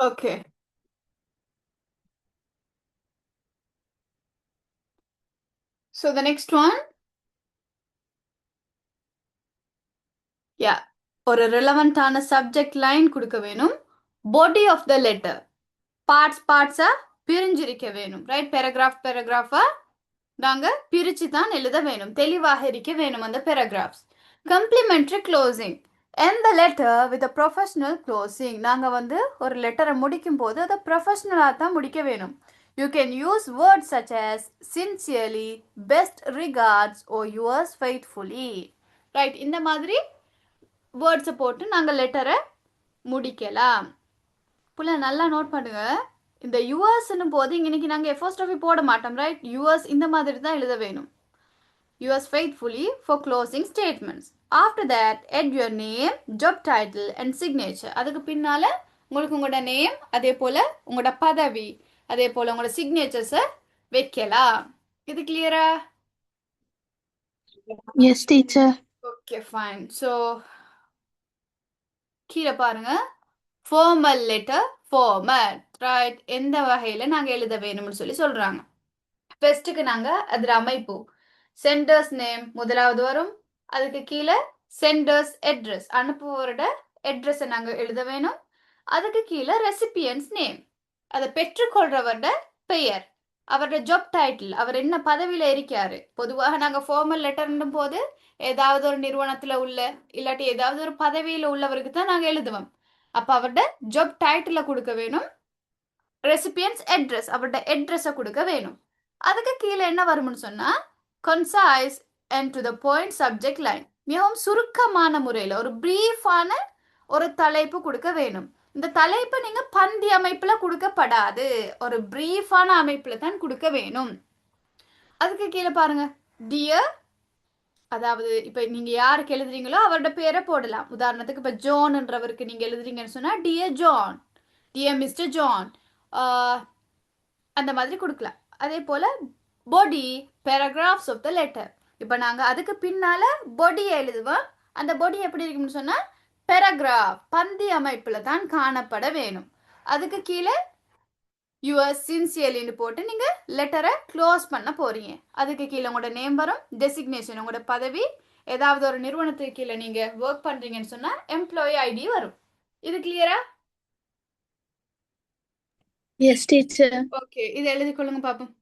Okay. So the next one, yeah, ஒரு ரெலவெண்டான subject line கொடுக்க வேணும். பாடி ஆஃப் த லெட்டர் பார்ட்ஸா பிரிஞ்சிருக்க வேணும். ரைட், பேராகிராஃபா நாங்க பிரிச்சு தான் எழுத வேணும். தெளிவாக இருக்க வேணும் அந்த பேராகிராஃப்ஸ். கம்ப்ளிமெண்டரி க்ளோசிங் எந்த லெட்டர் வித் ப்ரொஃபஷனல் க்ளோசிங். நாங்க வந்து ஒரு லெட்டரை முடிக்கும் போது அதை ப்ரொஃபஷனலாக தான் முடிக்க வேணும். You can use words such as sincerely, best regards or yours faithfully. Right, இந்த மாதிரி வேர்ட்ஸை போட்டு நாங்கள் லெட்டரை முடிக்கலாம். புள்ள நல்லா நோட் பண்ணுங்க. இந்த யுஎஸ்ன்னு போது இன்னைக்கு நாங்கள் எஃபோஸ்ட்ரஃபி போட மாட்டோம். ரைட், யுஎஸ் இந்த மாதிரி தான் எழுத வேணும். Yours faithfully for closing statements. After that add your name, job title and signature. அதுக்கு பின்னால உங்களுக்கு உங்களோட நேம், அதே போல உங்களோட பதவி, அதே போல உங்களோட சிக்னேச்சர்ஸை வைக்கலாம். இது கிளியரா? Yes, teacher. Okay fine. So கீழே பாருங்க, ஃபார்மல் லெட்டர் ஃபார்மட். ரைட், எந்த வகையில் நாங்கள் எழுத வேணும்னு சொல்லி சொல்கிறாங்க. ஃபர்ஸ்ட்டுக்கு நாங்கள் அதில் அமைப்பு சென்டர்ஸ் நேம் முதலாவது வரும். அதுக்கு கீழே சென்டர்ஸ் அட்ரஸ், அனுப்புவோரோட அட்ரஸை நாங்கள் எழுத வேணும். அதுக்கு கீழே ரெசிபியன்ஸ் நேம், அதை பெற்றுக்கொள்றவரோட பெயர், அவரோட ஜாப் டைட்டில், அவர் என்ன பதவியில் இருக்காரு. பொதுவாக நாங்கள் ஃபார்மல் லெட்டர்ன்னும் போது ஏதாவது ஒரு நிறுவனத்தில் உள்ள இல்லாட்டி ஏதாவது ஒரு பதவியில் உள்ளவருக்கு தான் நாங்கள் எழுதுவோம். அப்போ அவரோட ஜாப் டைட்டிலை கொடுக்க வேணும். ரெசிபியன்ஸ் அட்ரஸ், அவரோட அட்ரஸை கொடுக்க வேணும். அதுக்கு கீழே என்ன வரும்னு சொன்னால் concise and to the point subject line, மிகவும் சுருக்கமான முறையில் ஒரு பிரீஃபான ஒரு தலைப்பு கொடுக்க வேணும். இந்த தலைப்பு நீங்கள் பந்தி அமைப்பில் கொடுக்கப்படாது, ஒரு பிரீஃபான அமைப்பில் தான் கொடுக்க வேணும். அதுக்கு கீழே பாருங்க, டியர், அதாவது இப்போ நீங்கள் யாருக்கு எழுதுறீங்களோ அவரோட பேரை போடலாம். உதாரணத்துக்கு இப்போ ஜான்ன்றவருக்கு நீங்கள் எழுதுறீங்கன்னு சொன்னால் dear John, dear mister John, அந்த மாதிரி கொடுக்கலாம். அதே போல் பாடி, பேராகிராஃப்ஸ் ஆஃப் த லெட்டர். இப்போ நாங்கள் அதுக்கு பின்னால் பாடியை எழுதுவோம். அந்த பாடி எப்படி இருக்குன்னு சொன்னால் பேராகிராஃப் பந்தி அமைப்பில் தான் காணப்பட வேணும். அதுக்கு கீழே யுவர் சின்சியர்லின்னு போட்டு நீங்கள் லெட்டரை க்ளோஸ் பண்ண போகிறீங்க. அதுக்கு கீழே உங்களோட நேம் வரும், டெசிக்னேஷன் உங்களோட பதவி, ஏதாவது ஒரு நிறுவனத்துக்கு கீழே நீங்கள் ஒர்க் பண்ணுறீங்கன்னு சொன்னால் எம்ப்ளாயி ஐடி வரும். இது கிளியரா? Yes, teacher. ஓகே, இது எழுதி கொள்ளுங்க பார்ப்போம்.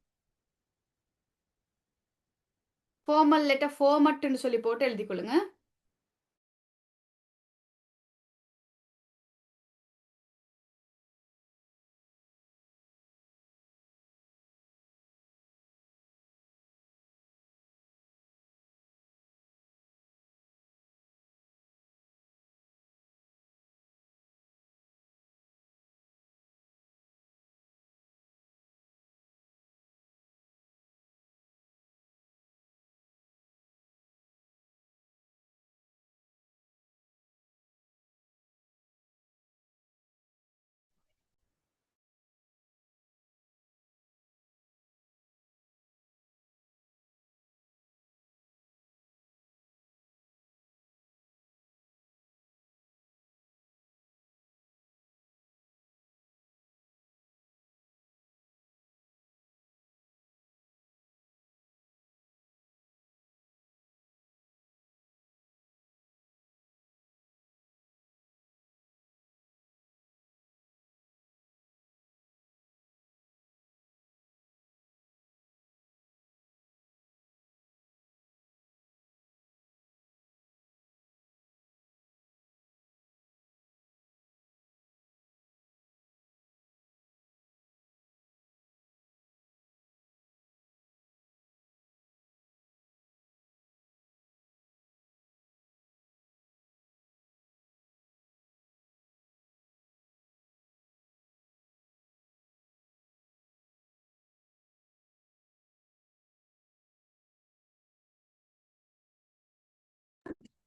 ஃபார்மல் லெட்டர் ஃபார்மட்னு சொல்லி போட்டு எழுதி கொள்ளுங்க.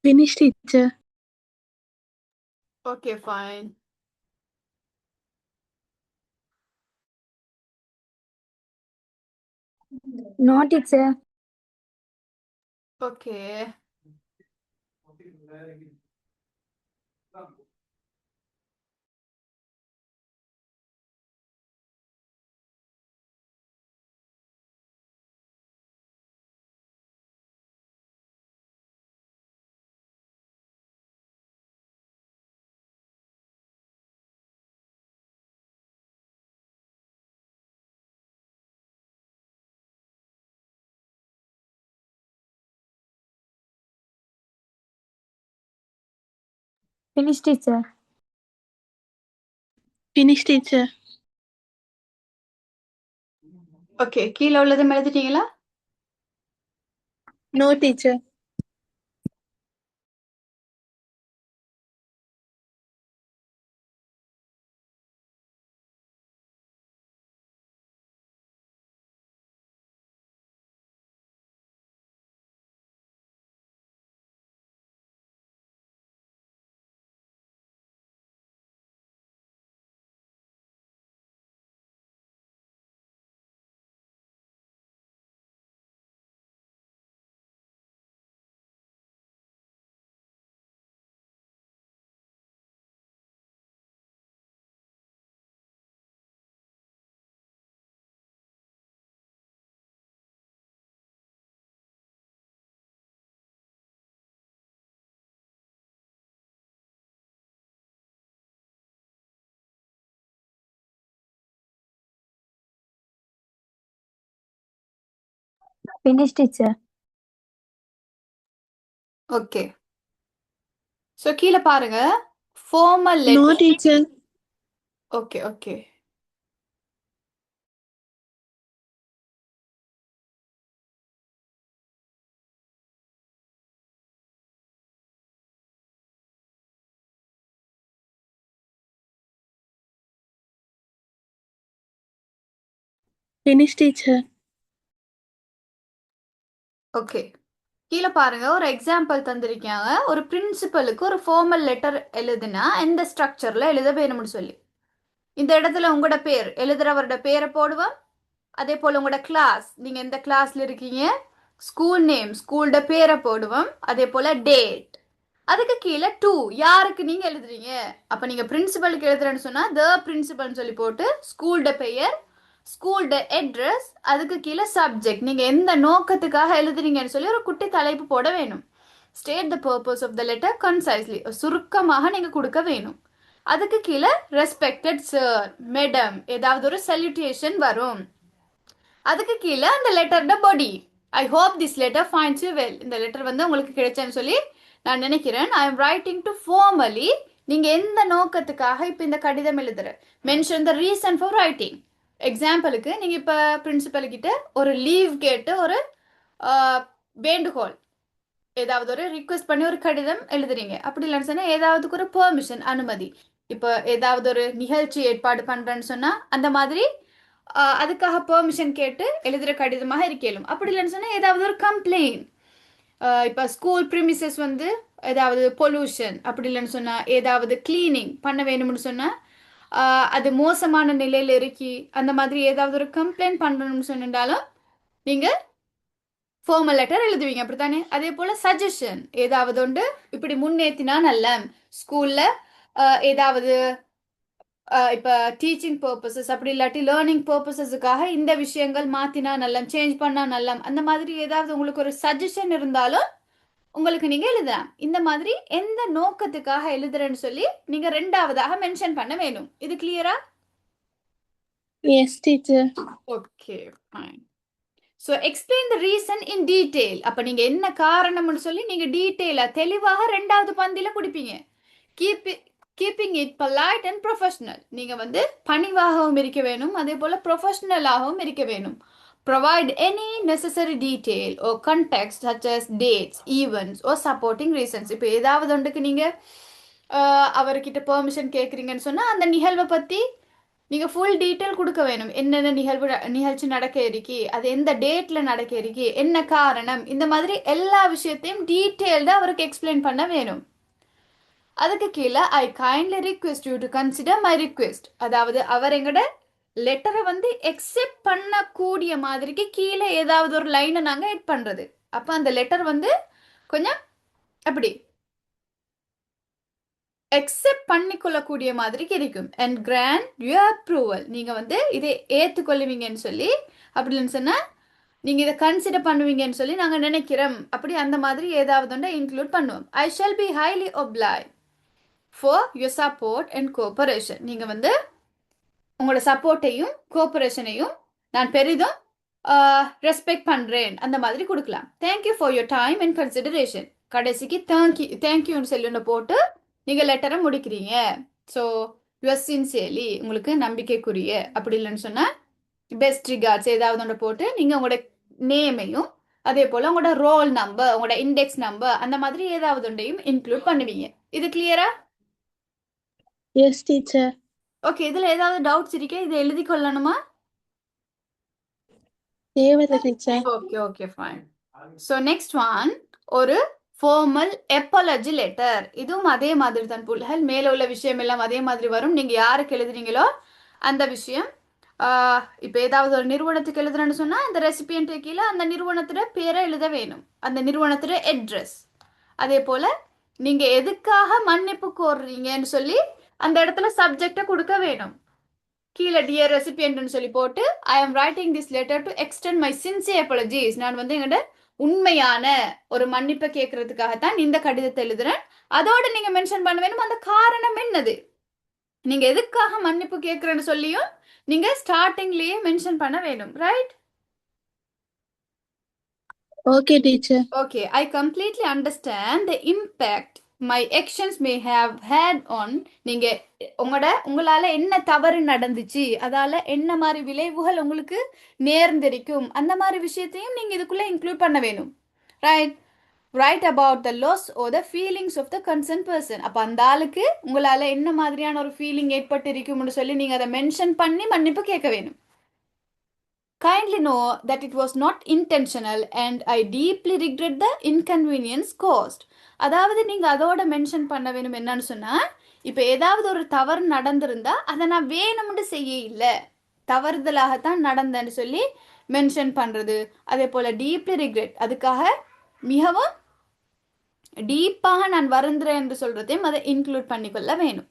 Finish, teacher. Okay, fine. No, teacher. Okay. Finish teacher. Finish teacher. Okay, கீழே உள்ளதும் எழுதிட்டீங்களா? No teacher. Finish teacher. Okay, so கீழே பாருங்க, formal No letter. teacher. Okay okay, Finish teacher. Okay. கீழே பாருங்க, ஒரு எக்ஸாம்பிள் தந்திருக்காங்க. ஒரு பிரின்சிபலுக்கு ஒரு ஃபார்மல் லெட்டர் எழுதுனா எந்த ஸ்ட்ரக்சர்ல எழுத வேணும்னு சொல்லி. இந்த இடத்துல உங்களோட பேர், எழுதுறவரோட பேரை போடுவோம். அதே போல் உங்களோட கிளாஸ், நீங்கள் எந்த கிளாஸில் இருக்கீங்க, ஸ்கூல் நேம், ஸ்கூலோட பேரை போடுவோம். அதே போல் டேட், அதுக்கு கீழே டூ, யாருக்கு நீங்கள் எழுதுறீங்க. அப்போ நீங்கள் பிரின்சிபலுக்கு எழுதுறேன்னு சொன்னால் த பிரின்சிபல்னு சொல்லி போட்டு ஸ்கூலோட பெயர், ஸ்கூலோட அட்ரஸ், அதுக்கு கீழே சப்ஜெக்ட், நீங்கள் எந்த நோக்கத்துக்காக எழுதுறீங்கன்னு சொல்லி ஒரு குட்டி தலைப்பு போட வேணும். State the purpose of the letter concisely, சுருக்கமாக நீங்கள் கொடுக்க வேணும். அதுக்கு கீழே ரெஸ்பெக்டட் சார், மேடம், ஏதாவது ஒரு சல்யூட்டேஷன் வரும். அதுக்கு கீழே அந்த லெட்டரோட body, I hope this letter finds you well, இந்த லெட்டர் வந்து உங்களுக்கு கிடைச்சேன்னு சொல்லி நான் நினைக்கிறேன். I am writing to formally, நீங்க எந்த நோக்கத்துக்காக இப்போ இந்த கடிதம் எழுதுற, mention the reason for writing. எக்ஸாம்பிளுக்கு நீங்க இப்போ பிரின்சிபல் கிட்ட ஒரு லீவ் கேட்டு ஒரு வேண்டுகோள், ஏதாவது ஒரு ரிக்வெஸ்ட் பண்ணி ஒரு கடிதம் எழுதுறீங்க. அப்படி இல்லைன்னு சொன்னா ஏதாவது ஒரு பெர்மிஷன், அனுமதி. இப்போ ஏதாவது ஒரு நிகழ்ச்சி ஏற்பாடு பண்றேன்னு சொன்னா அந்த மாதிரி அதுக்காக பெர்மிஷன் கேட்டு எழுதுகிற கடிதமாக இருக்கலும். அப்படி இல்லைன்னு சொன்னால் ஏதாவது ஒரு கம்ப்ளைண்ட், இப்போ ஸ்கூல் ப்ரிமிசஸ் வந்து ஏதாவது பொல்யூஷன், அப்படி இல்லைன்னு சொன்னால் ஏதாவது கிளீனிங் பண்ண வேணும்னு சொன்னால் அது மோசமான நிலையில் இருக்கி அந்த மாதிரி ஏதாவது ஒரு கம்ப்ளைண்ட் பண்ணணும்னு சொன்னாலும் நீங்கள் ஃபார்மல் லெட்டர் எழுதுவீங்க, அப்படித்தானே? அதே போல் சஜஷன், ஏதாவது உண்டு இப்படி முன்னேற்றினா நல்ல ஸ்கூலில் ஏதாவது இப்போ டீச்சிங் பர்பஸஸ் அப்படி இல்லாட்டி லேர்னிங் பர்பஸஸுக்காக இந்த விஷயங்கள் மாற்றினா நல்லம், சேஞ்ச் பண்ணால் நல்லம், அந்த மாதிரி ஏதாவது உங்களுக்கு ஒரு சஜஷன் இருந்தாலும் உங்களுக்கு நீங்கள் எழுதலாம். இந்த மாதிரி எந்த நோக்கத்துக்காக எழுதுறேன்னு சொல்லி நீங்கள் ரெண்டாவதாக மென்ஷன் பண்ண வேணும். இது கிளியரா? Yes teacher. Okay fine. So explain the reason in detail. அப்போ நீங்கள் என்ன காரணம்னு சொல்லி நீங்கள் டீட்டெயிலாக தெளிவாக ரெண்டாவது பந்தியில் கொடுப்பீங்க. Keeping it polite and professional, நீங்கள் வந்து பணிவாகவும் இருக்க வேணும், அதே போல் ப்ரொஃபஷனலாகவும் இருக்க வேணும். Provide any necessary detail or context such as dates, events or supporting reasons. இப்போ ஏதாவது ஒன்றுக்கு நீங்கள் அவர்கிட்ட பெர்மிஷன் கேட்குறீங்கன்னு சொன்னால் அந்த நிகழ்வை பற்றி நீங்கள் ஃபுல் டீட்டெயில் கொடுக்க வேணும். என்னென்ன நிகழ்ச்சி நடக்க இருக்கி, அது எந்த டேட்டில் நடக்க இருக்கி, என்ன காரணம், இந்த மாதிரி எல்லா விஷயத்தையும் டீட்டெயில்டாக அவருக்கு எக்ஸ்பிளைன் பண்ண வேணும். அதுக்கு கீழே ஐ kindly request you to consider my request, அதாவது அவர் எங்கட லெட்டரை வந்து எக்ஸெப்ட் பண்ணக்கூடிய மாதிரிக்கு கீழே ஏதாவது ஒரு லைனை நாங்கள் எட் பண்ணுறது. அப்போ அந்த லெட்டர் வந்து கொஞ்சம் அப்படி எக்ஸெப்ட் பண்ணிக்கொள்ளக்கூடிய மாதிரிக்கு இருக்கும். அண்ட் கிராண்ட் யூர் அப்ரூவல், நீங்கள் வந்து இதை ஏற்றுக்கொள்ளுவீங்கன்னு சொல்லி, அப்படின்னு சொன்னால் நீங்கள் இதை கன்சிடர் பண்ணுவீங்கன்னு சொல்லி நாங்கள் நினைக்கிறோம், அப்படி அந்த மாதிரி ஏதாவது ஒன்றை இன்க்ளூட் பண்ணுவோம். I shall be highly obliged for your support and cooperation, நீங்கள் வந்து உங்களோட சப்போர்ட்டையும் கோஆபரேஷனையும் நான் பெரிதும் ரெஸ்பெக்ட் பண்ணுறேன், அந்த மாதிரி கொடுக்கலாம். Thank you for your time and consideration, கடைசிக்கு தேங்க்யூன்னு சொல்லி போட்டு நீங்கள் லெட்டரை முடிக்கிறீங்க. ஸோ யுவர் சின்சியர்லி, உங்களுக்கு நம்பிக்கைக்குரிய, அப்படி இல்லைன்னு சொன்னால் பெஸ்ட் ரிகார்ட்ஸ் ஏதாவது ஒன்று போட்டு நீங்கள் உங்களோட நேமையும் அதே போல் உங்களோட ரோல் நம்பர், உங்களோட இண்டெக்ஸ் நம்பர், அந்த மாதிரி ஏதாவது ஒன்றையும் இன்க்ளூட் பண்ணுவீங்க. இது கிளியரா? Yes, teacher. ஓகே, இதில் ஏதாவது டவுட்ஸ் இருக்கே? இதை எழுதி கொள்ளணுமா? தேவையில்லை teacher. Okay okay fine. So next one, ஒரு ஃபார்மல் எப்பாலஜி லெட்டர். இதுவும் அதே மாதிரி தான் புள்ளிகள், மேலே உள்ள விஷயம் எல்லாம் அதே மாதிரி வரும். நீங்கள் யாருக்கு எழுதுறீங்களோ அந்த விஷயம். இப்போ ஏதாவது ஒரு நிறுவனத்துக்கு எழுதுறேன்னு சொன்னால் அந்த ரெசிபியன்ட் கீழே அந்த நிறுவனத்தோட பேரை எழுத வேணும், அந்த நிறுவனத்தோட அட்ரஸ். அதே போல் நீங்கள் எதுக்காக மன்னிப்பு கோர்றீங்கன்னு சொல்லி அந்த இடத்துல சப்ஜெக்டை கொடுக்க வேணும். கீழே டியர் ரெசிபியன்ட்னு சொல்லி போட்டு I am writing this letter to extend my sincere apologies. நான் வந்து எங்கள்ட உண்மையான ஒரு மன்னிப்பை கேட்கறதுக்காகத்தான் இந்த கடிதத்தை எழுதுறேன். அதோட நீங்க மென்ஷன் பண்ண வேணும் அந்த காரணம் என்னது, நீங்க எதுக்காக மன்னிப்பு கேட்கறேன்னு சொல்லியும் நீங்க ஸ்டார்டிங்லயே மென்ஷன் பண்ண வேணும். Right? Okay, teacher. Okay, I completely understand the impact my actions may have had on. நீங்க உங்களால என்ன தவறு நடந்துச்சு, அதால என்ன மாதிரி விளைவுகள் உங்களுக்கு நேர்ந்திருக்கும், அந்த மாதிரி விஷயத்தையும் நீங்க இதுக்குள்ள இன்க்ளூட் பண்ண வேணும். Right? Right about the loss of the feelings of the concern person. அப்போ அந்த ஆளுக்கு உங்களால என்ன மாதிரியான ஒரு ஃபீலிங் ஏற்பட்டு இருக்கும்னு சொல்லி நீங்க அதை மென்ஷன் பண்ணி மன்னிப்பு கேட்க வேணும். Kindly know that it was not intentional and I deeply regret the inconvenience caused. அதாவது நீங்க அதோட மென்ஷன் பண்ண வேணும் என்னன்னு சொன்னா, இப்போ ஏதாவது ஒரு தவறு நடந்திருந்தா அதை நான் வேணும்னு செய்ய இல்லை, தவறுதலாகத்தான் நடந்தேன்னு சொல்லி மென்ஷன் பண்றது. அதே போல டீப்லி ரிக்ரெட், அதுக்காக மிகவும் டீப்பாக நான் வருந்துறேன் என்று சொல்றதையும் அதை இன்க்ளூட் பண்ணிக்கொள்ள வேணும்.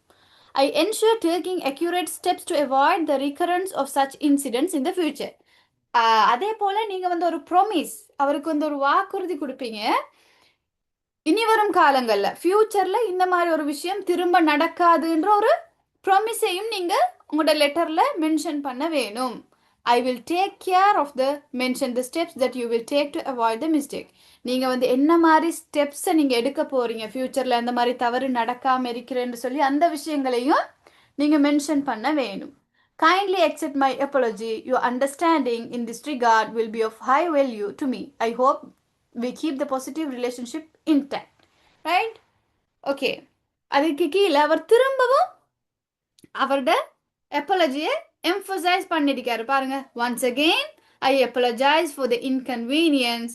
I ensure taking accurate steps to avoid the recurrence of such incidents in the future. அதே போல நீங்க வந்து ஒரு ப்ராமிஸ், அவருக்கு வந்து ஒரு வாக்குறுதி கொடுப்பீங்க, இனி வரும் காலங்கள்ல ஃபியூச்சர்ல இந்த மாதிரி ஒரு விஷயம் திரும்ப நடக்காதுன்ற ஒரு ப்ராமிஸையும் நீங்க உங்களோட லெட்டர்ல மென்ஷன் பண்ண வேணும். I will take care of the mention the steps that you will take to avoid the mistake. நீங்க வந்து என்ன மாதிரி ஸ்டெப்ஸை நீங்க எடுக்க போறீங்க ஃபியூச்சர்ல, அந்த மாதிரி தவறு நடக்காம இருக்கிறேன்னு சொல்லி அந்த விஷயங்களையும் நீங்க மென்ஷன் பண்ண வேணும். Kindly accept my apology. Your understanding in this regard will be of high value to me. I hope we keep the positive relationship intact. Right? Okay. அதுக்கு கீழே அவர் திரும்பவும் அவரோட apology-யை emphasize பண்ணிருக்காரு பாருங்க. Once again, I apologize for the inconvenience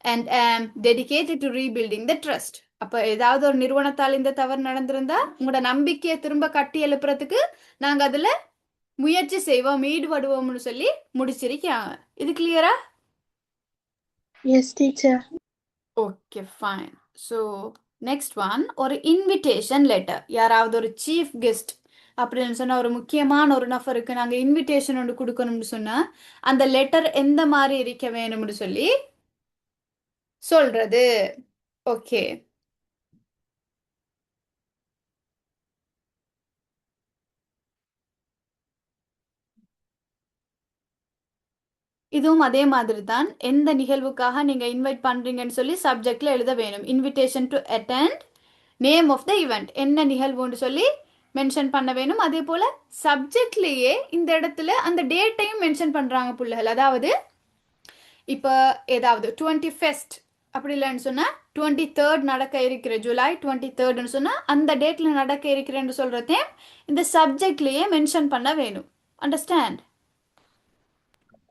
and am dedicated to rebuilding the trust. அப்போ ஏதாவது ஒரு நிறுவனத்தால் இந்த தவறு நடந்திருந்தா உங்களோட நம்பிக்கையை திரும்ப கட்டி எழுப்புறதுக்கு நாங்க அதுல முயற்சி செய்வோம், ஈடுபடுவோம்னு சொல்லி முடிச்சிருக்காங்க. இது கிளியரா? Yes, teacher. Okay fine. So next one, ஒரு இன்விடேஷன் லெட்டர். யாராவது ஒரு சீஃப் கெஸ்ட் அப்படின்னு சொன்னால், ஒரு முக்கியமான ஒரு நபருக்கு நாங்கள் இன்விடேஷன் ஒன்று கொடுக்கணும்னு சொன்னால் அந்த லெட்டர் எந்த மாதிரி இருக்க வேணும்னு சொல்லி சொல்றது. ஓகே, இதுவும் அதே மாதிரி தான். எந்த நிகழ்வுக்காக நீங்க இன்வைட் பண்றீங்கன்னு சொல்லி சப்ஜெக்ட்ல எழுத வேணும். Invitation to attend, name of the event, என்ன நிகழ்வுன்னு சொல்லி மென்ஷன் பண்ண வேணும். அதே போல சப்ஜெக்ட்லயே இந்த இடத்துல அந்த டேட்டையும் மென்ஷன் பண்றாங்க பிள்ளைகள். அதாவது இப்போ ஏதாவது 21st அப்படி இல்லைன்னு சொன்னா 23rd நடக்க இருக்கிற, ஜூலை 23rdன்னு சொன்னா அந்த டேட்ல நடக்க இருக்கிறேன்னு சொல்றதே இந்த சப்ஜெக்ட்லயே மென்ஷன் பண்ண வேணும். அண்டர்ஸ்டாண்ட்?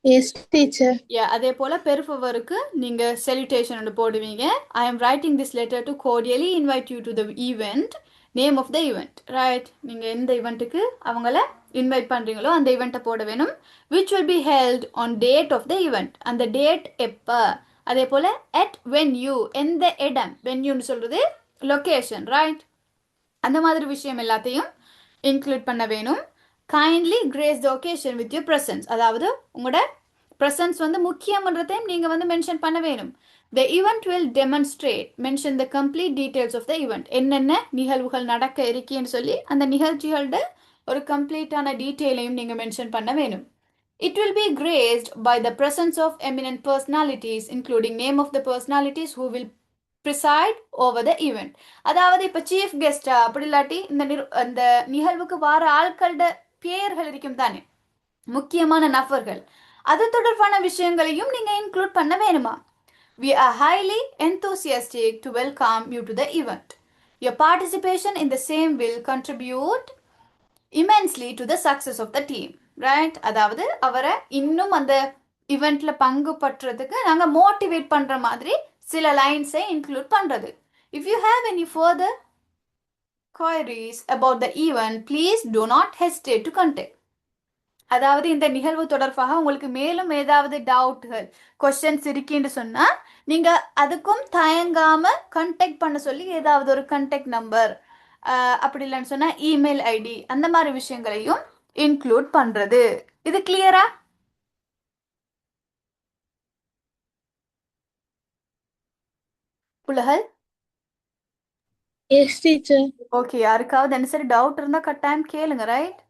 Yes, teacher. அதே போல பெருஃபவருக்கு நீங்க செலிட்டேஷன் ஒன்று போடுவீங்க. I am writing this letter to cordially invite you to the event, name of the event. Right? நீங்க எந்த ஈவெண்ட்டுக்கு அவங்கள இன்வைட் பண்றீங்களோ அந்த ஈவெண்ட்டை போட வேணும். Which will be held on date of the event, அந்த டேட் எப்போ. அதே போல அட் வென்யூ, எந்த இடம், வென்யூன்னு சொல்றது லொகேஷன். ரைட்? அந்த மாதிரி விஷயம் எல்லாத்தையும் இன்க்ளூட் பண்ண வேணும். Kindly grace the occasion with your presence, அதாவது உங்களோட ப்ரெசன்ஸ் வந்து முக்கியம்ன்றதையும் நீங்கள் வந்து மென்ஷன் பண்ண வேணும். The event will demonstrate, mention the complete details of the event, என்னென்ன நிகழ்வுகள் நடக்க இருக்கேன்னு சொல்லி அந்த நிகழ்ச்சிகளோட ஒரு கம்ப்ளீட்டான டீட்டெயிலையும் நீங்கள் மென்ஷன் பண்ண வேணும். It will be graced by the presence of eminent personalities, including name of the personalities who will preside over the event. அதாவது இப்ப சீஃப் கெஸ்டா அப்படி இல்லாட்டி இந்த நிகழ்வுக்கு வார ஆட்களோட பெயர்கள் இருக்கும் தானே, முக்கியமான நபர்கள், அது தொடர்பான விஷயங்களையும் நீங்க இன்க்ளூட் பண்ண வேணுமா? We are highly enthusiastic to welcome you to the event. Your participation in the same will contribute immensely to the success of the team. Right? அதாவது அவரை இன்னும் அந்த இவெண்ட்ல பங்கு பற்றுறதுக்கு நாங்க மோட்டிவேட் பண்ற மாதிரி சில லைன்ஸை இன்க்ளூட் பண்றது. If you have any further queries about the event, please do not hesitate to contact. அதாவது இந்த நிகழ்வு தொடர்பாக உங்களுக்கு மேலும் ஏதாவது டவுட்கள், கொஸ்டின்ஸ் இருக்குன்னு சொன்னா நீங்க அதுக்கும் தயங்காம கண்டெக்ட் பண்ண சொல்லி ஏதாவது ஒரு கண்டெக்ட் நம்பர், அப்படி இல்லைன்னு சொன்னா இமெயில் ஐடி, அந்த மாதிரி விஷயங்களையும் இன்க்ளூட் பண்றது. இது கிளியரா? புலகல்? Yes, teacher. ஓகே, யாருக்காவது என்ன சரி டவுட் இருந்தா கட்டாயம் கேளுங்க. ரைட்?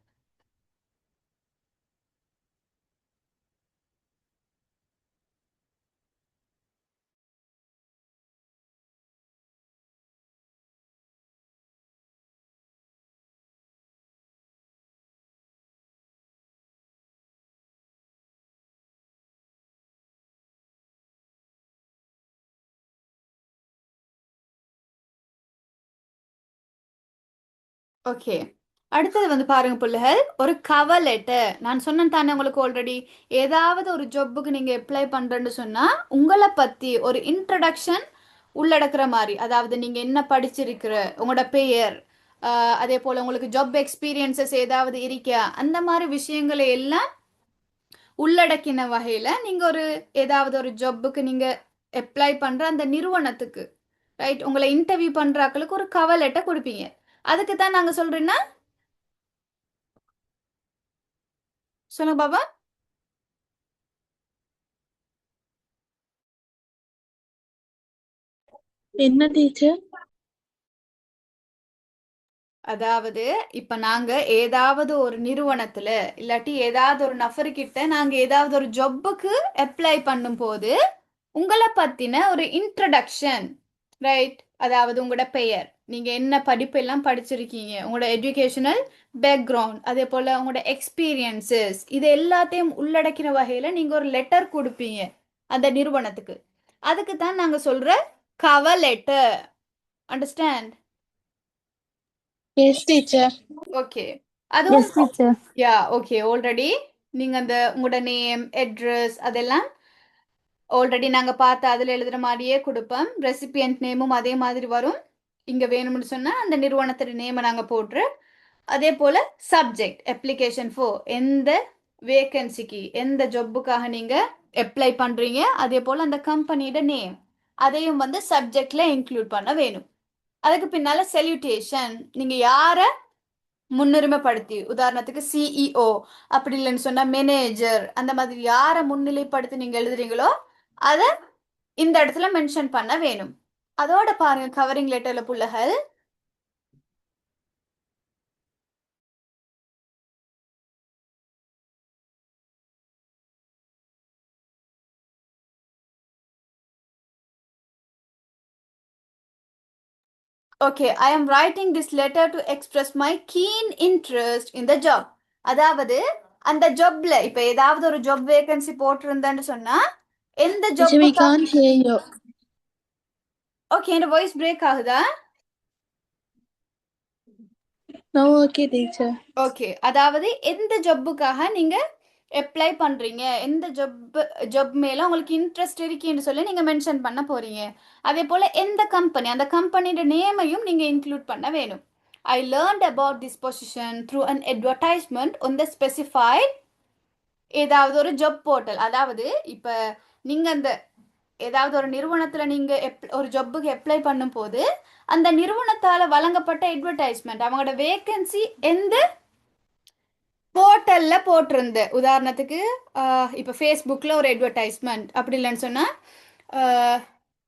ஓகே, அடுத்தது வந்து பாருங்க பிள்ளைகள், ஒரு கவர் லெட்டர். நான் சொன்னேன் தானே உங்களுக்கு ஆல்ரெடி, ஏதாவது ஒரு ஜாப்புக்கு நீங்க அப்ளை பண்றேன்னு சொன்னா உங்களை பத்தி ஒரு இன்ட்ரடக்ஷன் உள்ளடக்குற மாதிரி, அதாவது நீங்க என்ன படிச்சிருக்கிற, உங்களோட பெயர், அதே போல உங்களுக்கு ஜாப் எக்ஸ்பீரியன்சஸ் ஏதாவது இருக்கா, அந்த மாதிரி விஷயங்களை எல்லாம் உள்ளடக்கின வகையில நீங்க ஏதாவது ஒரு ஜாப்புக்கு நீங்க அப்ளை பண்ற அந்த நிறுவனத்துக்கு, ரைட், உங்களை இன்டர்வியூ பண்றாக்களுக்கு ஒரு கவர் லெட்டர் கொடுப்பீங்க. அதுக்கு தான் நாங்க சொல்றேன்னா, சொல்லுங்க பாபா. என்ன டீச்சர்? அதாவது இப்ப நாங்க ஏதாவது ஒரு நிறுவனத்துல இல்லாட்டி ஏதாவது ஒரு நபர்கிட்ட நாங்க ஏதாவது ஒரு ஜாப்புக்கு அப்ளை பண்ணும் போது உங்களை பத்தின ஒரு இன்ட்ரடக்ஷன், ரைட், அதாவது உங்களோட பெயர், நீங்க என்ன படிப்பு எல்லாம் படிச்சிருக்கீங்க, உங்களோட எஜுகேஷனல் பேக்ரவுண்ட், அதே போல உங்களோட எக்ஸ்பீரியன்சஸ், இது எல்லாத்தையும் உள்ளடக்கிற வகையில நீங்க ஒரு லெட்டர் கொடுப்பீங்க அந்த நிறுவனத்துக்கு. அதுக்கு தான் நாங்க சொல்ற cover letter. Understand? Yes, teacher. Okay, அதுவும் teacher. Yeah okay. ஆல்ரெடி நீங்க அந்த உங்களோட நேம், அட்ரஸ் அதெல்லாம் ஆல்ரெடி நாங்க பார்த்து அதில் எழுதுற மாதிரியே கொடுப்போம். ரெசிபியன்ட் நேமும் அதே மாதிரி வரும். இங்க வேணும்னு சொன்னா அந்த நிறுவனத்தோட நேமை நாங்க போட்டு, அதே போல சப்ஜெக்ட் அப்ளிகேஷன் ஃபார், எந்த வேகன்சிக்கு எந்த ஜாப்புக்காக நீங்க அப்ளை பண்றீங்க, அதே போல அந்த கம்பெனியோட நேம் அதையும் வந்து சப்ஜெக்ட்ல இன்க்ளூட் பண்ண வேணும். அதுக்கு பின்னால செல்யூட்டேஷன், நீங்க யார முன்னுரிமைப்படுத்தி, உதாரணத்துக்கு சிஇஓ, அப்படி இல்லைன்னு சொன்னா மேனேஜர், அந்த மாதிரி யாரை முன்னிலைப்படுத்தி நீங்க எழுதுறீங்களோ அதை இந்த இடத்துல மென்ஷன் பண்ண வேணும். அதோட பாருங்க கவரிங் லெட்டர்ல புள்ளகள், okay, I am writing this letter to express my keen interest in the job. அதாவது அந்த ஜாப்ல இப்ப ஏதாவது ஒரு ஜாப் வேகன்சி போட்டிருந்தேன்னு சொன்னா எந்த Teacher, we job. can't hear you. Okay, N voice break ஆகுதா? No, okay, teacher. ஓகே, அதாவது எந்த ஜாப்புக்காக நீங்க அப்ளை பண்றீங்க, எந்த ஜாப் மேல உங்களுக்கு இன்ட்ரெஸ்ட் இருக்குன்னு சொல்லி நீங்க மென்ஷன் பண்ண போறீங்க. அதே போல எந்த கம்பெனி, அந்த கம்பெனியோட நேமையும் நீங்க இன்க்ளூட் பண்ண வேணும். I learned about this position through an advertisement on the specified ஏதாவது ஒரு ஜாப் போர்ட்டல். அதாவது இப்ப நீங்க அந்த ஏதாவது ஒரு நிறுவனத்துல நீங்க ஒரு ஜாப்புக்கு அப்ளை பண்ணும் போது அந்த நிறுவனத்தால வழங்கப்பட்ட அட்வர்டைஸ்மெண்ட், அவங்களோட வேகன்சி எந்த போர்ட்டல்ல போட்டிருந்து, உதாரணத்துக்கு இப்போ ஃபேஸ்புக்கில் ஒரு அட்வர்டைஸ்மெண்ட், அப்படி இல்லைன்னு சொன்னால்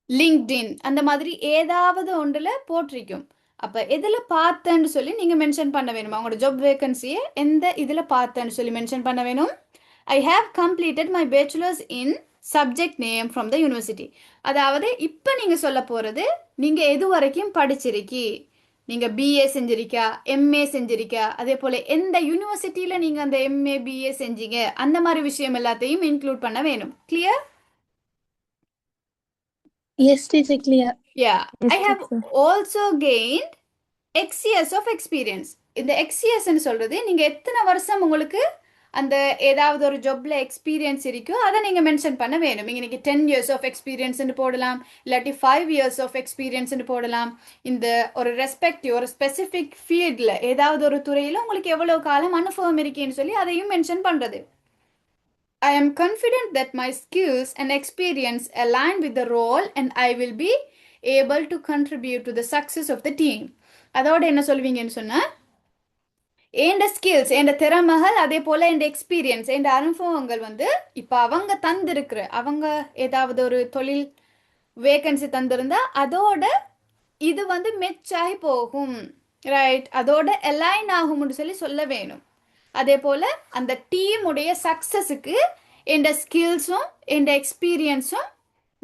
லிங்க்டின், அந்த மாதிரி ஏதாவது ஒன்றில் போட்டிருக்கும். அப்போ எதில் பார்த்தேன்னு சொல்லி நீங்கள் மென்ஷன் பண்ண வேணும். அவங்களோட ஜாப் வேகன்சியை எந்த இதில் பார்த்தேன்னு சொல்லி மென்ஷன் பண்ண வேணும். I have completed my bachelors in subject name from the university. அதாவது இப்போ நீங்கள் சொல்ல போகிறது நீங்கள் எது வரைக்கும் படிச்சிருக்கி, நீங்கள் பிஏ செஞ்சிருக்கா, எம்ஏ செஞ்சிருக்கா, அதே போல் எந்த யூனிவர்சிட்டியில் நீங்கள் அந்த எம்ஏ பிஏ செஞ்சீங்க, அந்த மாதிரி விஷயம் எல்லாத்தையும் இன்க்ளூட் பண்ண வேணும். Clear? Yes, teacher, clear. Yeah. Yes, I have teacher. also gained X years of experience. இந்த எக்ஸ் இயர்ஸ்ன்னு சொல்கிறது நீங்கள் எத்தனை வருஷம் உங்களுக்கு அந்த ஏதாவது ஒரு ஜாப்ல எக்ஸ்பீரியன்ஸ் இருக்கோ அதை நீங்கள் மென்ஷன் பண்ண வேணும். இங்கே நீங்கள் 10 years ஆஃப் எக்ஸ்பீரியன்ஸ்னு போடலாம், இல்லாட்டி 5 years ஆஃப் எக்ஸ்பீரியன்ஸ்னு போடலாம். இந்த ஒரு ரெஸ்பெக்டிவ் ஒரு ஸ்பெசிஃபிக் ஃபீல்டில் ஏதாவது ஒரு துறையில் உங்களுக்கு எவ்வளோ காலம் அனுபவம் இருக்கேன்னு சொல்லி அதையும் மென்ஷன் பண்ணுறது. I am confident that my skills and experience align with the role and I will be able to contribute to the success of the team. அதோட என்ன சொல்வீங்கன்னு சொன்னா, என் ஸ்கில்ஸ், என் திறமைகள், அதே போல் என் எக்ஸ்பீரியன்ஸ், என் அனுபவங்கள் வந்து இப்போ அவங்க தந்திருக்கிற அவங்க ஏதாவது ஒரு தொழில் வேகன்சி தந்திருந்தா அதோட இது வந்து மெச்சாகி போகும், ரைட்? அதோட அலைன் ஆகும்னு சொல்லி சொல்ல வேணும். அதே போல் அந்த டீமுடைய சக்ஸஸுக்கு என் ஸ்கில்ஸும் என் எக்ஸ்பீரியன்ஸும்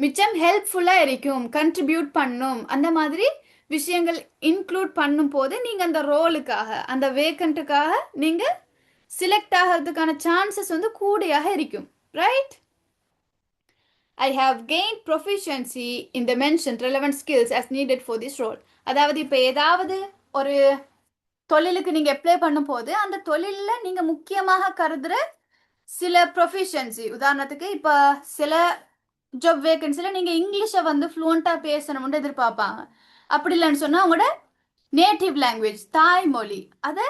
மிச்சம் ஹெல்ப்ஃபுல்லாக இருக்கும், கண்ட்ரிபியூட் பண்ணும். அந்த மாதிரி விஷயங்கள் இன்க்ளூட் பண்ணும் போது நீங்கள் அந்த ரோலுக்காக அந்த வேக்கண்ட்டுக்காக நீங்கள் செலக்ட் ஆகிறதுக்கான சான்சஸ் வந்து கூடியாக இருக்கும், right? I have gained proficiency in the mentioned relevant skills as needed for this role. அதாவது இப்போ ஏதாவது ஒரு தொழிலுக்கு நீங்கள் அப்ளை பண்ணும் போது அந்த தொழிலில் நீங்கள் முக்கியமாக கருதுகிற சில ப்ரொஃபிஷியன்சி, உதாரணத்துக்கு இப்போ சில ஜாப் வேகன்சியில் நீங்கள் இங்கிலீஷை வந்து ஃப்ளூவண்ட்டாக பேசணும்னு எதிர்பார்ப்பாங்க. அப்படி இல்லைன்னு சொன்னால் உங்களோட நேட்டிவ் லாங்குவேஜ் தாய்மொழி அதை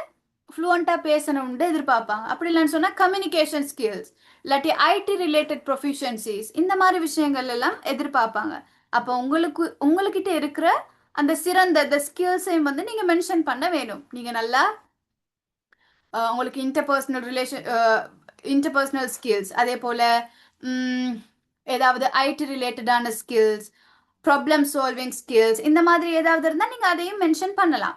ஃப்ளூவண்ட்டாக பேசணும்னு எதிர்பார்ப்பாங்க. அப்படி இல்லைன்னு சொன்னால் கம்யூனிகேஷன் ஸ்கில்ஸ் இல்லாட்டி ஐடி ரிலேட்டட் ப்ரொஃபிஷியன்சிஸ், இந்த மாதிரி விஷயங்கள் எல்லாம் எதிர்பார்ப்பாங்க. அப்போ உங்கள்கிட்ட இருக்கிற அந்த சிறந்த ஸ்கில்ஸையும் வந்து நீங்கள் மென்ஷன் பண்ண வேணும். நீங்கள் நல்லா உங்களுக்கு இன்டர்பர்சனல் ஸ்கில்ஸ், அதே போல் ஏதாவது ஐடி ரிலேட்டடான ஸ்கில்ஸ், ப்ராப்ளம் சால்விங் ஸ்கில்ஸ், இந்த மாதிரி ஏதாவது இருந்தால் நீங்கள் அதையும் மென்ஷன் பண்ணலாம்.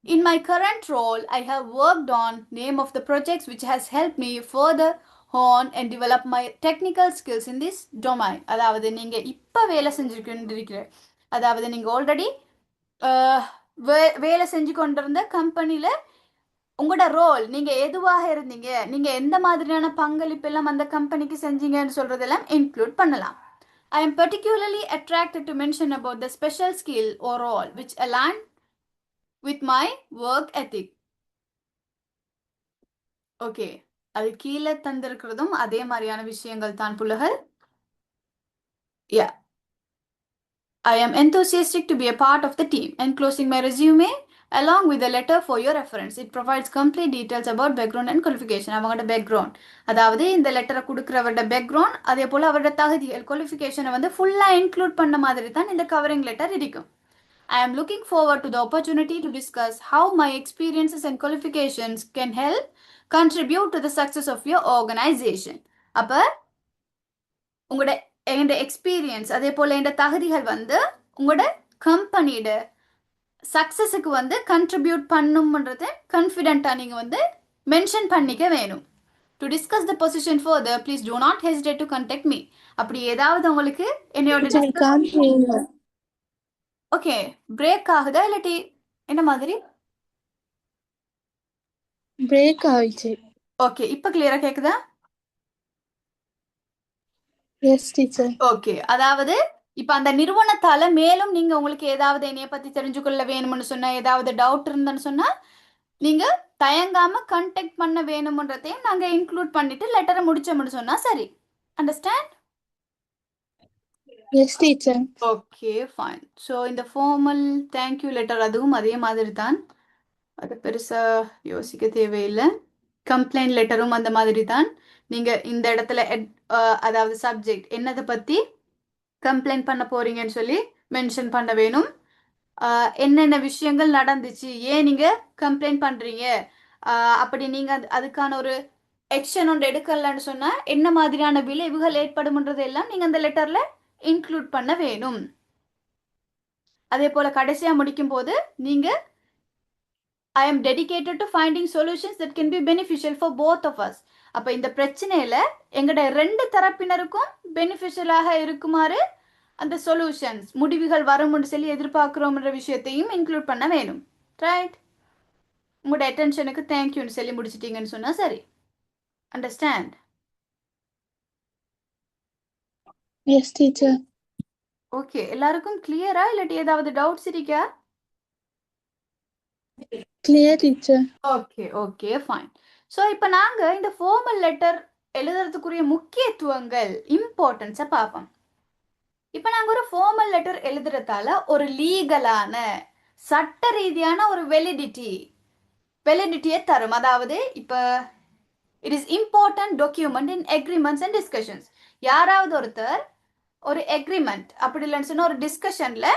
In my current role, I have worked on name of the projects which has helped me further hone and develop my technical skills in this domain. அதாவது நீங்கள் இப்போ வேலை செஞ்சுருக்கிற, அதாவது நீங்கள் ஆல்ரெடி வேலை செஞ்சு கொண்டிருந்த கம்பெனியில் உங்களோட ரோல் நீங்கள் எதுவாக இருந்தீங்க, நீங்கள் எந்த மாதிரியான பங்களிப்பு எல்லாம் அந்த கம்பெனிக்கு செஞ்சீங்கன்னு சொல்கிறதெல்லாம் இன்க்ளூட் பண்ணலாம். I am particularly attracted to mention about the special skill or role which align with my work ethic. Okay, அது கீழே தந்திருக்கிறதும் அதே மாதிரியான விஷயங்கள் தான் புலகள். Yeah. I am enthusiastic to be a part of the team. Enclosing my resume along with a letter for your reference. It provides complete details about background and qualification. அவங்களோட background, அதாவது இந்த லெட்டரை கொடுக்குறவரோட பேக்ரவுண்ட், அதே போல் அவரோட தகுதிகள் குவாலிஃபிகேஷனை வந்து ஃபுல்லாக include பண்ண மாதிரி தான் இந்த கவரிங் லெட்டர் இருக்கும். I am looking forward to the opportunity to discuss how my experiences and qualifications can help contribute to the success of your organization. அப்போ உங்களோட என் எக்ஸ்பீரியன்ஸ் அதே போல் என் தகுதிகள் வந்து உங்களோட கம்பெனியோட சக்ஸஸுக்கு வந்து கண்ட்ரிபியூட் பண்ணும்ன்றதை கான்ஃபிடென்ட்டாக நீங்கள் வந்து மென்ஷன் பண்ணிக்க வேணும். To discuss the position further please do not hesitate to contact me. அப்படி ஏதாவது உங்களுக்கு என்னோட ஓகே பிரேக் ஆகுதா இல்லாட்டி என்ன மாதிரி? பிரேக் ஆயிடுச்சு. ஓகே, இப்போ கிளியரா கேக்குதா? S teacher. ஓகே, அதாவது இப்போ அந்த நிறுவனத்தால மேலும் நீங்க உங்களுக்கு ஏதாவது என்னைய பத்தி தெரிஞ்சுக்கொள்ள வேணும்னு சொன்னா, ஏதாவது டவுட் இருந்தேன்னு சொன்னா நீங்க தயங்காம கான்டாக்ட் பண்ண வேணும்ன்றதையும் நாங்க இன்க்ளூட் பண்ணிட்டு லெட்டரை முடிச்சோம்னு சொன்னா சரி. Understand? Yes teacher. Okay fine. So இந்த ஃபார்மல் தேங்க்யூ லெட்டர் அதுவும் அதே மாதிரி தான், அது பெருசா யோசிக்க தேவையில்லை. கம்ப்ளைண்ட் லெட்டரும் அந்த மாதிரி தான். நீங்க இந்த இடத்துல அதாவது சப்ஜெக்ட் என்னதை பத்தி கம்ப்ளைண்ட் பண்ண போறீங்கன்னு சொல்லி மென்ஷன் பண்ண வேணும். என்னென்ன விஷயங்கள் நடந்துச்சு, ஏன் நீங்க கம்ப்ளைண்ட் பண்றீங்க, அப்படி நீங்க அதுக்கான ஒரு ஆக்ஷன் ஒன்று எடுக்கலன்னு சொன்னா என்ன மாதிரியான விளைவுகள் ஏற்படும்ன்றது எல்லாம் நீங்க அந்த லெட்டர்ல இன்க்ளூட் பண்ண வேணும். அதே போல கடைசியா முடிக்கும் போது நீங்க ஐ am dedicated to finding solutions that can be beneficial for both of us. அப்போ இந்த பிரச்சனையில் எங்கட ரெண்டு தரப்பினருக்கும் பெனிஃபிஷியலாக இருக்குமாறு அந்த சொல்யூஷன்ஸ் முடிவுகள் வரும்னு சொல்லி எதிர்பார்க்குறோம்ன்ற விஷயத்தையும் இன்க்ளூட் பண்ண வேணும். ரைட்? உங்களோட அட்டென்ஷனுக்கு தேங்க்யூன்னு சொல்லி முடிச்சிட்டிங்கன்னு சொன்னால் சரி. அண்டர்ஸ்டாண்ட்? Yes, teacher. ஓகே, எல்லாருக்கும் கிளியரா இல்லாட்டி ஏதாவது டவுட்ஸ் இருக்கா? Clear, teacher. Okay okay fine. So இப்போ நாங்கள் இந்த ஃபார்மல் லெட்டர் எழுதுறதுக்குரிய முக்கியத்துவங்கள் இம்பார்ட்டன்ஸை பார்ப்போம். இப்போ நாங்கள் ஒரு ஃபார்மல் லெட்டர் எழுதுறதால ஒரு லீகலான சட்ட ரீதியான ஒரு வெலிடிட்டியை தரும். அதாவது இப்போ it is important document in agreements and discussions. யாராவது ஒருத்தர் ஒரு அக்ரிமெண்ட் அப்படி இல்லைன்னு சொன்னால் ஒரு டிஸ்கஷனில்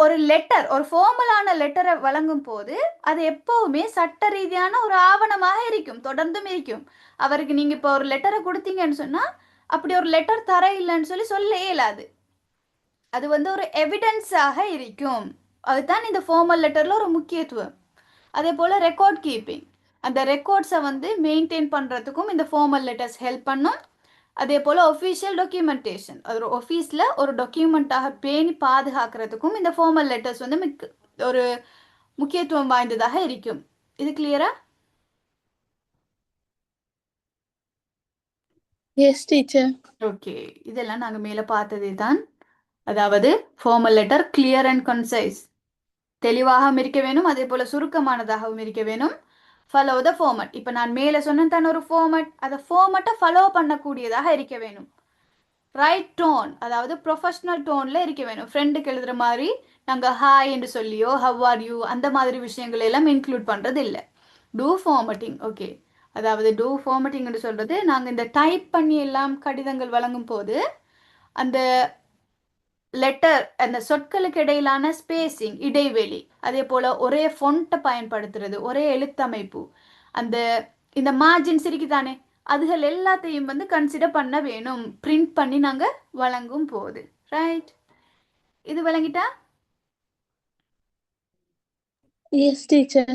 ஒரு லெட்டர், ஒரு ஃபார்மலான லெட்டரை வழங்கும் போது அது எப்போவுமே சட்ட ரீதியான ஒரு ஆவணமாக இருக்கும், தொடர்ந்தும் இருக்கும். அவருக்கு நீங்கள் இப்போ ஒரு லெட்டரை கொடுத்தீங்கன்னு சொன்னால் அப்படி ஒரு லெட்டர் தர இல்லைன்னு சொல்லி சொல்ல இயலாது. அது வந்து ஒரு எவிடன்ஸாக இருக்கும். அதுதான் இந்த ஃபார்மல் லெட்டரில் ஒரு முக்கியத்துவம். அதே போல் ரெக்கார்ட் கீப்பிங், அந்த ரெக்கார்ட்ஸை வந்து மெயின்டைன் பண்ணுறதுக்கும் இந்த ஃபார்மல் லெட்டர்ஸ் ஹெல்ப் பண்ணும். அதே போல் ஒஃபிஷியல் டாக்குமெண்டேஷன், அது ஒரு ஆஃபீஸில் ஒரு டாக்குமெண்ட்டாக பேணி பாதுகாக்கிறதுக்கும் இந்த ஃபார்மல் லெட்டர்ஸ் வந்து ஒரு முக்கியத்துவம் வாய்ந்ததாக இருக்கும். இது கிளியரா? Yes, teacher. ஓகே, இதெல்லாம் நாங்கள் மேலே பார்த்ததே தான். அதாவது formal letter clear and concise, தெளிவாகவும் இருக்க வேணும், அதே போல் சுருக்கமானதாகவும் இருக்க வேணும். Follow the format. இப்போ நான் மேலே சொன்னேன் தான் ஒரு ஃபார்மட், அதை ஃபார்மட்டை ஃபாலோ பண்ணக்கூடியதாக இருக்க வேணும். ரைட் டோன், அதாவது ப்ரொஃபஷ்னல் டோனில் இருக்க வேணும். ஃப்ரெண்டுக்கு எழுதுகிற மாதிரி நாங்கள் ஹாய் என்று சொல்லியோ ஹவ் ஆர் யூ அந்த மாதிரி விஷயங்கள் எல்லாம் இன்க்ளூட் பண்ணுறது இல்லை. Do formatting. ஓகே, அதாவது டூ ஃபார்மட்டிங்னு சொல்கிறது நாங்கள் இந்த டைப் பண்ணி எல்லாம் கடிதங்கள் வழங்கும் போது அந்த லெட்டர், அந்த சொற்களுக்கு இடையிலான ஸ்பேசிங், இடைவெளி, அதே போல் ஒரே ஃபொண்ட்டை பயன்படுத்துறது, ஒரே எழுத்தமைப்பு, அந்த இந்த மார்ஜின்ஸ் இருக்குதானே, அதுகள் எல்லாத்தையும் வந்து கன்சிடர் பண்ண வேணும் பிரிண்ட் பண்ணி நாங்கள் வழங்கும் போது. ரைட்? இது விளங்கிட்டா? Yes, teacher.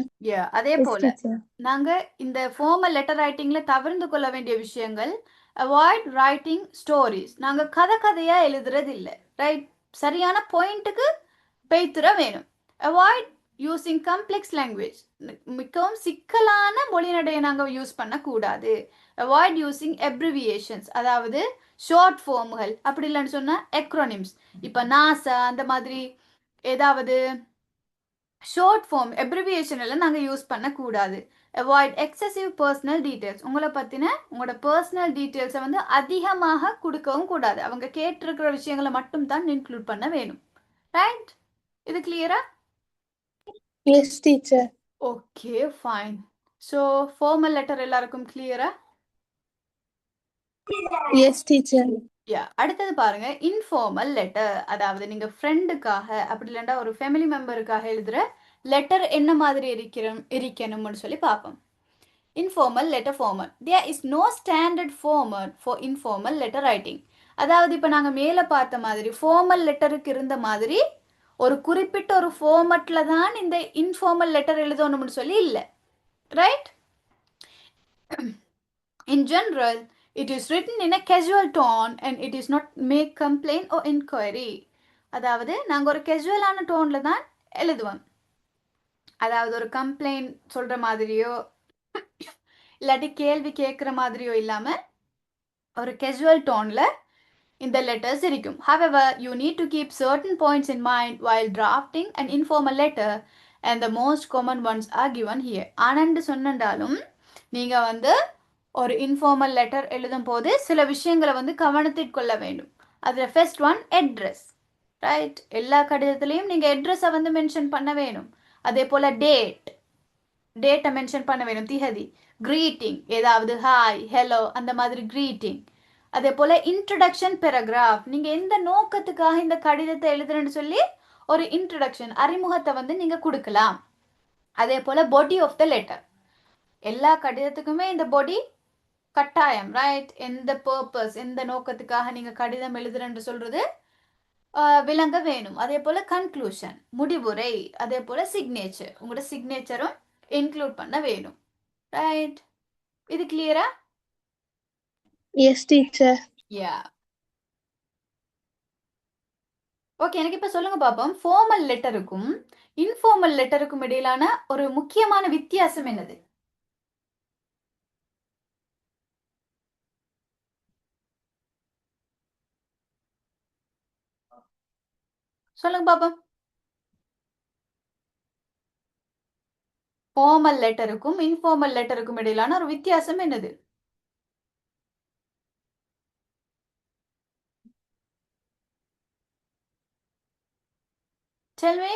அதே Yes, போல teacher. நாங்கள் இந்த ஃபார்மல் லெட்டர் ரைட்டிங்ல தவிர்த்து கொள்ள வேண்டிய விஷயங்கள், அவாய்ட் ரைட்டிங் ஸ்டோரிஸ். நாங்கள் கதையாக எழுதுறது இல்லை. ரைட்? சரியான பாயிண்ட்டுக்கு பெய்த்துற வேணும். அவாய்ட் யூஸிங் கம்ப்ளெக்ஸ் லாங்குவேஜ், மிகவும் சிக்கலான மொழிநடையை நாங்கள் யூஸ் பண்ணக்கூடாது. அவாய்ட் யூஸிங் அப்ரிவியேஷன்ஸ், அதாவது ஷார்ட் ஃபார்முகள், அப்படி இல்லைன்னு சொன்னால் எக்ரோனிம்ஸ். இப்போ நாசா அந்த மாதிரி ஏதாவது ஷார்ட் ஃபார்ம் அப்ரிவியேஷன் எல்லாம் நாங்கள் யூஸ் பண்ணக்கூடாது. அவாய்ட் எக்ஸசிவ் பர்சனல் டீட்டெயில்ஸ், உங்களை பற்றின உங்களோட பர்சனல் டீட்டெயில்ஸை வந்து அதிகமாக கொடுக்கவும் கூடாது. அவங்க கேட்டிருக்கிற விஷயங்களை மட்டும் தான் இன்க்ளூட் பண்ண வேணும். ரைட்? இது கிளியரா? Yes, teacher. Okay fine. So formal letter எல்லாருக்கும் கிளியரா? Yes, teacher. அடுத்தது பாருங்க, இன்ஃபார்மல் லெட்டர். அதாவது நீங்க ஃப்ரெண்டுக்காக அப்படி இல்லைன்னா ஒரு ஃபேமிலி மெம்பருக்காக எழுதுற லெட்டர் என்ன மாதிரி இருக்கணும்னு சொல்லி பார்ப்போம். Informal letter format. There is no standard format for informal letter writing. அதாவது இப்போ நாங்கள் மேலே பார்த்த மாதிரி ஃபார்மல் லெட்டருக்கு இருந்த மாதிரி ஒரு குறிப்பிட்ட ஒரு ஃபார்மட்டில் தான் இந்த இன்ஃபார்மல் லெட்டர் எழுதணும்னு சொல்லி இல்லை. Right? In general, it is written in a casual tone and it is not make complaint or inquiry. அதாவது நாங்கள் ஒரு கேஷுவலான டோனில் தான் எழுதுவோம். அதாவது ஒரு கம்ப்ளைண்ட் சொல்கிற மாதிரியோ இல்லாட்டி கேள்வி கேட்குற மாதிரியோ இல்லாமல் ஒரு கேஷுவல் டோனில் இந்த லெட்டர்ஸ் இருக்கும். However, you need to keep certain points in mind while drafting an informal letter and the most common ones are given here. ஆனண்டு சொன்னாலும் நீங்கள் வந்து ஒரு இன்ஃபார்மல் லெட்டர் எழுதும் போது சில விஷயங்களை வந்து கவனத்தில் கொள்ள வேண்டும். அதில் ஃபர்ஸ்ட் ஒன் அட்ரஸ். ரைட்? எல்லா கடிதத்துலேயும் நீங்கள் அட்ரஸை வந்து மென்ஷன் பண்ண வேணும். அதே போல் டேட்டை மென்ஷன் பண்ண வேணும், திகதி. க்ரீட்டிங், ஏதாவது ஹாய் ஹலோ அந்த மாதிரி க்ரீட்டிங். அதே போல் இன்ட்ரடக்ஷன் பேராகிராஃப், நீங்கள் எந்த நோக்கத்துக்காக இந்த கடிதத்தை எழுதுறேன்னு சொல்லி ஒரு இன்ட்ரடக்ஷன், அறிமுகத்தை வந்து நீங்கள் கொடுக்கலாம். அதே போல் பாடி ஆஃப் த லெட்டர், எல்லா கடிதத்துக்குமே இந்த பாடி கட்டாயம். ரைட்? எந்த பர்பஸ், எந்த நோக்கத்துக்காக நீங்கள் கடிதம் எழுதுறேன்னு சொல்கிறது விளங்க வேணும். அதே போல கன்க்ளூஷன் முடிவுரை, அதே போல சிக்னேச்சர், உங்களோட சிக்னேச்சரும் இன்க்ளூட் பண்ண வேணும். ரைட், இது கிளியரா? Yes, teacher. யா. ஓகே, எனக்கு இப்ப சொல்லுங்க பாப்போம், ஃபார்மல் லெட்டருக்கும் இன்ஃபார்மல் லெட்டருக்கும் இடையிலான ஒரு முக்கியமான வித்தியாசம் என்னது? சொல்லுங்க பாப்போம். ஃபார்மல் லெட்டருக்கும் இன்ஃபார்மல் லெட்டருக்கும் இடையிலான ஒரு வித்தியாசம் என்னது? Tell me.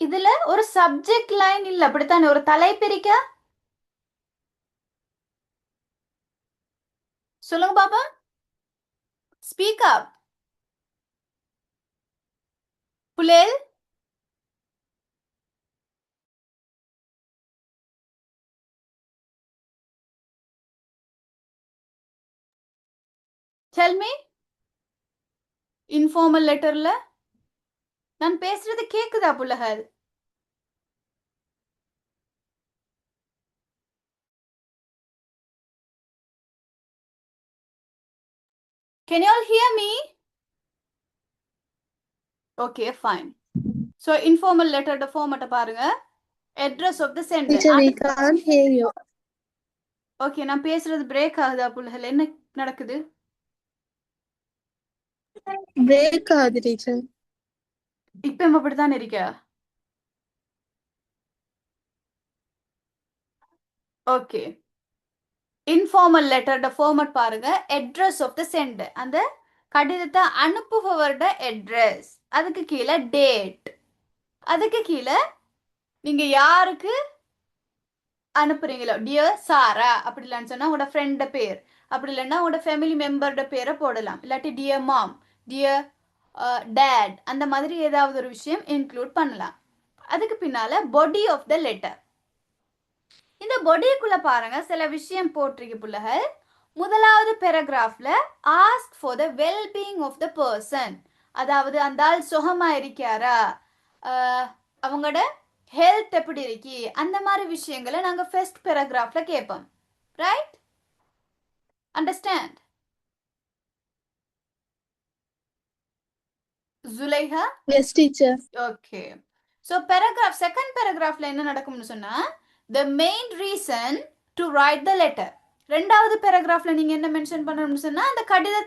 இதுல ஒரு சப்ஜெக்ட் லைன் இல்ல, அப்படித்தானே? ஒரு தலைப்பிரிக்க. சொல்லுங்க பாப்பா. Speak up. புலேல். Tell me. இன்ஃபார்மல் லெட்டர்ல நான் பேசுறது கேக்குதா புள்ளகள்? Can you all hear me? Okay, fine. So informal letter the format பாருங்க. Address of the sender. Teacher, we can't hear you. Okay, நான் பேசுறது பிரேக் ஆகுதா புள்ளகள்? என்ன நடக்குது? Break ஆகுது teacher. இப்ப அப்படித்தான் இருக்க. ஓகே, இன்ஃபார்மல் லெட்டர் ஃபார்மட் பாருங்க. அட்ரஸ் ஆஃப் த சென்டர், அந்த கடிதத்தை அனுப்புபவரோட அட்ரஸ், அதுக்கு கீழே டேட், அதுக்கு கீழே நீங்க யாருக்கு அனுப்புறீங்களோ, டியர் சாரா அப்படி இல்லைன்னு சொன்னா உங்களோட ஃப்ரெண்ட பேர், அப்படி இல்லைன்னா உங்களோட ஃபேமிலி மெம்பரோட பேரை போடலாம். இல்லாட்டி டியர் மாம், டியர் டேட், அந்த மாதிரி ஏதாவது ஒரு விஷயம் இன்க்ளூட் பண்ணலாம். அதுக்கு பின்னால பாடி ஆஃப் த லெட்டர். இந்த பாடிக்குள்ள பாருங்க சில விஷயம் போட்டிருக்கு புள்ளகள். முதலாவது பேராகிராஃப்ல ask for the wellbeing of the person, அதாவது அந்த ஆள் சுகமா இருக்காரா, அவங்களோட ஹெல்த் எப்படி இருக்கு, அந்த மாதிரி விஷயங்களை நாங்க ஃபர்ஸ்ட் பேராகிராஃப்ல கேட்போம். Right? Understand? Zulaiha? Yes, teacher. Okay. So paragraph second பேராகிராஃப்ல என்ன நடக்கும்னு சொன்னா, the main reason to write the letter. ரெண்டாவது பேராகிராஃப்ல நீங்க என்ன மென்ஷன் பண்ணணும்னு சொன்னா, அந்த கடிதத்தை